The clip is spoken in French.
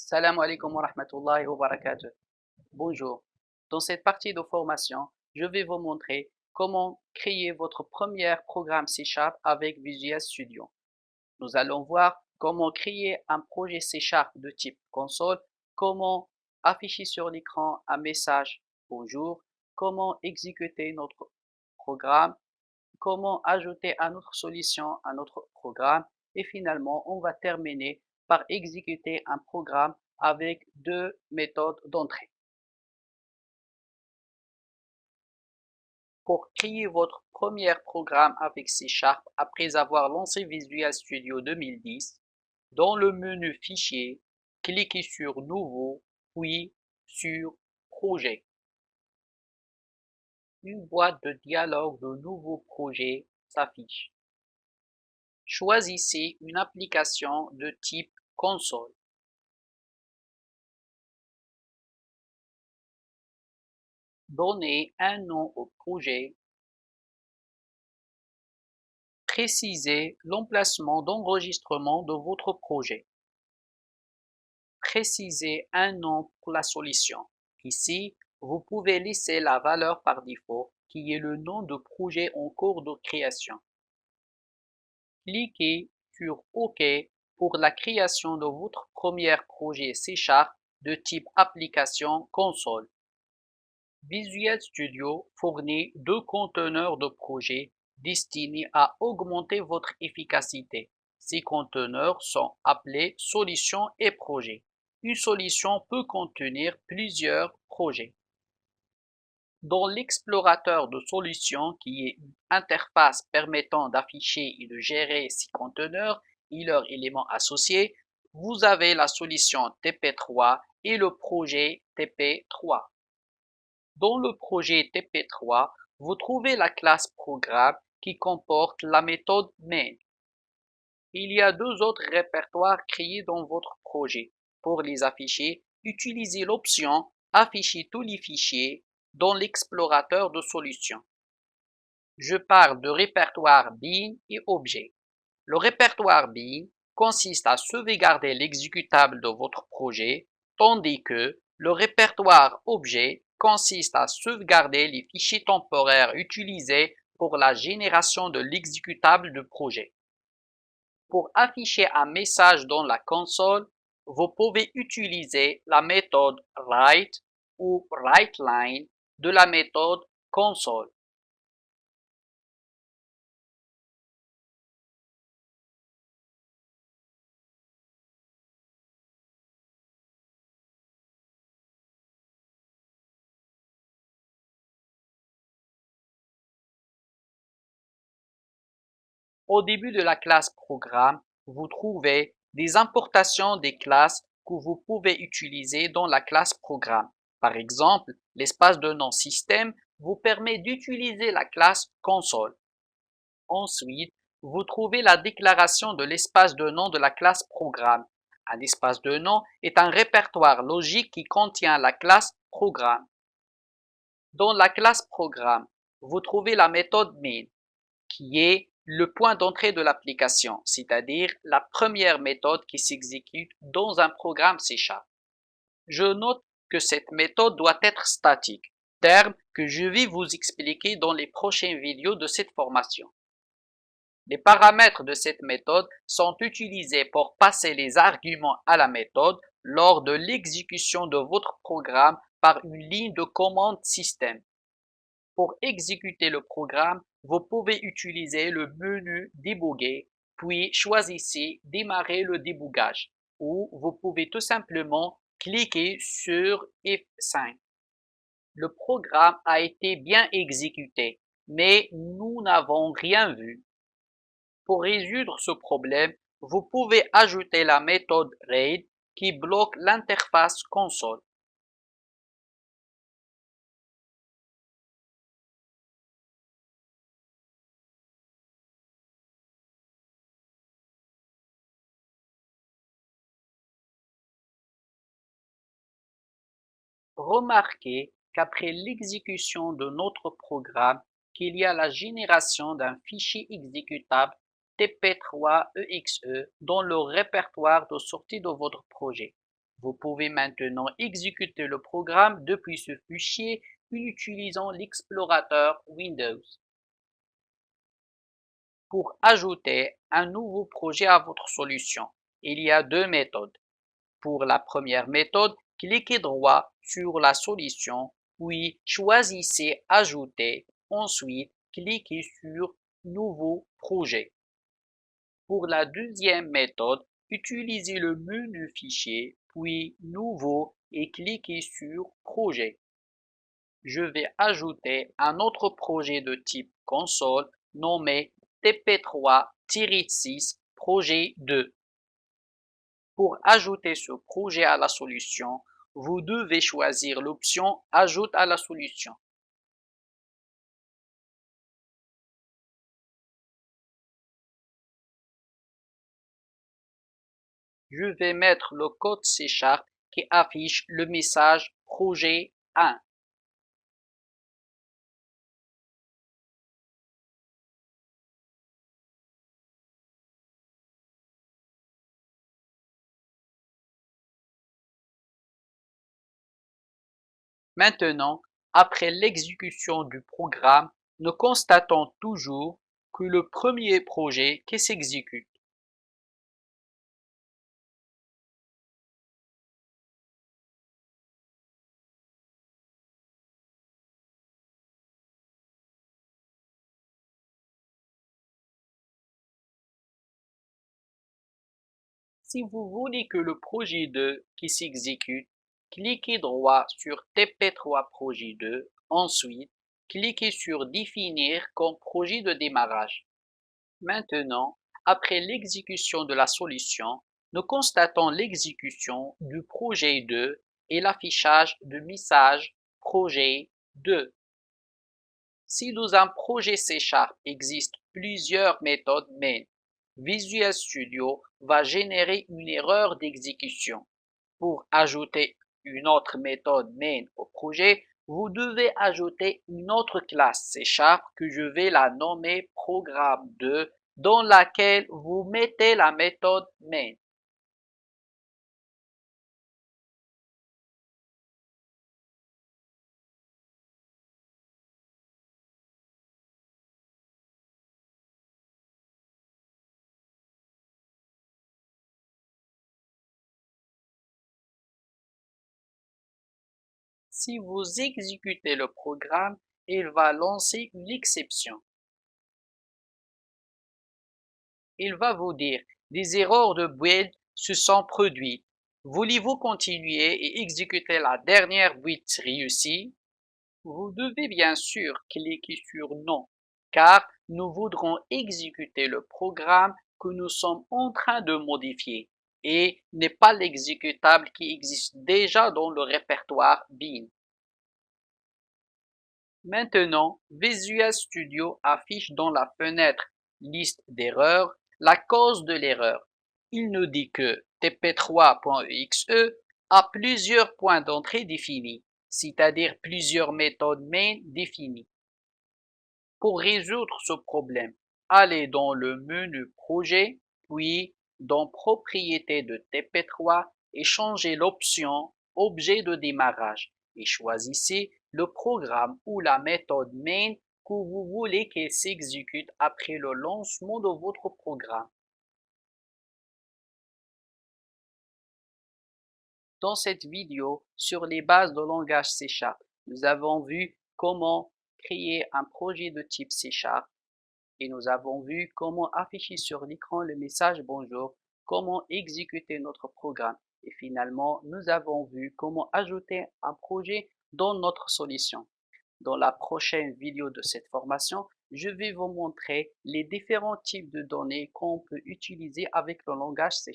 Salam alaikum wa rahmatullahi wa barakatuh. Bonjour. Dans cette partie de formation, je vais vous montrer comment créer votre premier programme C# avec Visual Studio. Nous allons voir comment créer un projet C# de type console, comment afficher sur l'écran un message bonjour, comment exécuter notre programme, comment ajouter une autre solution à notre programme et finalement, on va terminer par exécuter un programme avec deux méthodes d'entrée. Pour créer votre premier programme avec C# après avoir lancé Visual Studio 2010, dans le menu Fichier, cliquez sur Nouveau, puis sur Projet. Une boîte de dialogue de Nouveau projet s'affiche. Choisissez une application de type console. Donnez un nom au projet. Précisez l'emplacement d'enregistrement de votre projet. Précisez un nom pour la solution. Ici, vous pouvez laisser la valeur par défaut qui est le nom de projet en cours de création. Cliquez sur OK pour la création de votre premier projet C# de type application console. Visual Studio fournit deux conteneurs de projet destinés à augmenter votre efficacité. Ces conteneurs sont appelés solutions et projets. Une solution peut contenir plusieurs projets. Dans l'explorateur de solutions, qui est une interface permettant d'afficher et de gérer ces conteneurs et leurs éléments associés, vous avez la solution TP3 et le projet TP3. Dans le projet TP3, vous trouvez la classe programme qui comporte la méthode main. Il y a deux autres répertoires créés dans votre projet. Pour les afficher, utilisez l'option Afficher tous les fichiers dans l'explorateur de solutions. Je parle de répertoire bin et objet. Le répertoire bin consiste à sauvegarder l'exécutable de votre projet, tandis que le répertoire objet consiste à sauvegarder les fichiers temporaires utilisés pour la génération de l'exécutable du projet. Pour afficher un message dans la console, vous pouvez utiliser la méthode write ou writeLine de la méthode console. Au début de la classe programme, vous trouvez des importations des classes que vous pouvez utiliser dans la classe programme. Par exemple, l'espace de nom système vous permet d'utiliser la classe console. Ensuite, vous trouvez la déclaration de l'espace de nom de la classe programme. Un espace de nom est un répertoire logique qui contient la classe programme. Dans la classe programme, vous trouvez la méthode main, qui est le point d'entrée de l'application, c'est-à-dire la première méthode qui s'exécute dans un programme C#. Je note que cette méthode doit être statique, terme que je vais vous expliquer dans les prochaines vidéos de cette formation. Les paramètres de cette méthode sont utilisés pour passer les arguments à la méthode lors de l'exécution de votre programme par une ligne de commande système. Pour exécuter le programme, vous pouvez utiliser le menu Débugger, puis choisissez Démarrer le débugage, ou vous pouvez tout simplement cliquer sur F5. Le programme a été bien exécuté, mais nous n'avons rien vu. Pour résoudre ce problème, vous pouvez ajouter la méthode read qui bloque l'interface console. Remarquez qu'après l'exécution de notre programme, qu'il y a la génération d'un fichier exécutable TP3EXE dans le répertoire de sortie de votre projet. Vous pouvez maintenant exécuter le programme depuis ce fichier en utilisant l'explorateur Windows. Pour ajouter un nouveau projet à votre solution, il y a deux méthodes. Pour la première méthode, cliquez droit sur la solution, puis choisissez Ajouter. Ensuite, cliquez sur Nouveau projet. Pour la deuxième méthode, utilisez le menu Fichier, puis Nouveau et cliquez sur Projet. Je vais ajouter un autre projet de type console nommé TP3-6 projet 2. Pour ajouter ce projet à la solution, vous devez choisir l'option Ajoute à la solution. Je vais mettre le code C# qui affiche le message Projet 1. Maintenant, après l'exécution du programme, nous constatons toujours que le premier projet qui s'exécute. Si vous voulez que le projet 2 qui s'exécute, cliquez droit sur TP3 projet 2, ensuite cliquez sur Définir comme projet de démarrage. Maintenant, après l'exécution de la solution, nous constatons l'exécution du projet 2 et l'affichage de message projet 2. Si dans un projet C# existe plusieurs méthodes main, Visual Studio va générer une erreur d'exécution. Pour ajouter une autre méthode main au projet, vous devez ajouter une autre classe C# que je vais la nommer programme 2 dans laquelle vous mettez la méthode main. Si vous exécutez le programme, il va lancer une exception. Il va vous dire des erreurs de build se sont produites. Voulez-vous continuer et exécuter la dernière build réussie? Vous devez bien sûr cliquer sur non, car nous voudrons exécuter le programme que nous sommes en train de modifier et n'est pas l'exécutable qui existe déjà dans le répertoire bin. Maintenant, Visual Studio affiche dans la fenêtre Liste d'erreurs la cause de l'erreur. Il nous dit que tp3.exe a plusieurs points d'entrée définis, c'est-à-dire plusieurs méthodes main définies. Pour résoudre ce problème, allez dans le menu Projet, puis dans Propriétés de TP3 et changez l'option Objet de démarrage et choisissez le programme ou la méthode main que vous voulez qu'elle s'exécute après le lancement de votre programme. Dans cette vidéo sur les bases de langage C#, nous avons vu comment créer un projet de type C# et nous avons vu comment afficher sur l'écran le message bonjour, comment exécuter notre programme et finalement nous avons vu comment ajouter un projet dans notre solution. Dans la prochaine vidéo de cette formation, je vais vous montrer les différents types de données qu'on peut utiliser avec le langage C#.